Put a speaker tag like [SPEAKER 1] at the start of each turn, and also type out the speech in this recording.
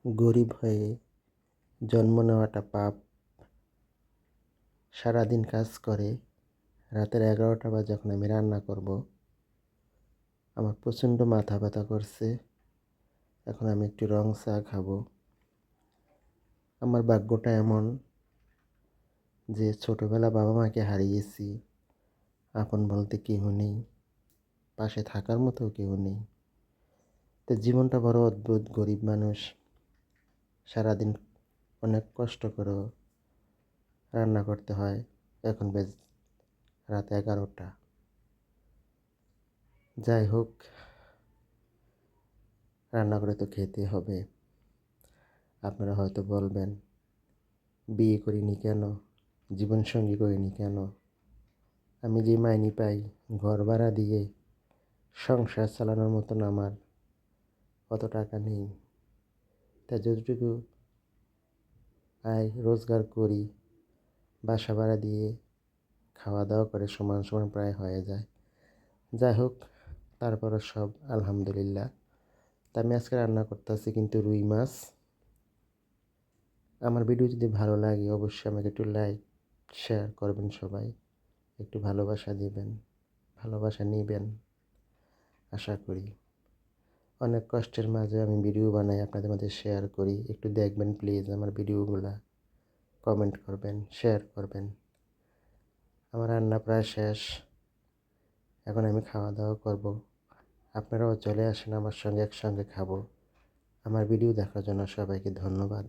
[SPEAKER 1] গরিব হয়ে জন্ম নেওয়াটা পাপ। সারাদিন কাজ করে রাতের 11টা বাজে যখন আমি রান্না করব, আমার প্রচণ্ড মাথা ব্যথা করছে। এখন আমি একটু রং চা খাবো। আমার ভাগ্যটা এমন যে ছোটবেলা বাবা মাকে হারিয়েছি, আপন বলতে কেউ নেই, পাশে থাকার মতো কেউ নেই। তো জীবনটা বড় অদ্ভুত। গরিব মানুষ, সারাদিন অনেক কষ্ট করেও রান্না করতে হয়। এখন রাত 11টা। যাই হোক, রান্না করে তো খেতে হবে। আপনারা হয়তো বলবেন, বিয়ে করিনি কেন, জীবনসঙ্গী করিনি কেন? আমি যে মাইনে পাই, ঘর ভাড়া দিয়ে সংসার চালানোর মতন আমার অত টাকা নেই। তাই যতটুকু আয় রোজগার করি, বাসা ভাড়া দিয়ে খাওয়া দাওয়া করে সমান সমান প্রায় হয়ে যায়। যাই হোক, তারপরও সব আলহামদুলিল্লাহ। তা আমি আজকে রান্না করতেছি কিন্তু রুই মাছ। আমার ভিডিও যদি ভালো লাগে অবশ্যই আমাকে একটু লাইক শেয়ার করবেন। সবাই একটু ভালোবাসা দিবেন, ভালোবাসা নেবেন আশা করি। অনেক কষ্টের মাঝে আমি ভিডিও বানাই, আপনাদের মধ্যে শেয়ার করি। একটু দেখবেন প্লিজ আমার ভিডিওগুলা, কমেন্ট করবেন, শেয়ার করবেন। আমার রান্না প্রায় শেষ, এখন আমি খাওয়া দাওয়া করব। আপনারাও চলে আসেন আমার সঙ্গে, একসঙ্গে খাবো। আমার ভিডিও দেখার জন্য সবাইকে ধন্যবাদ।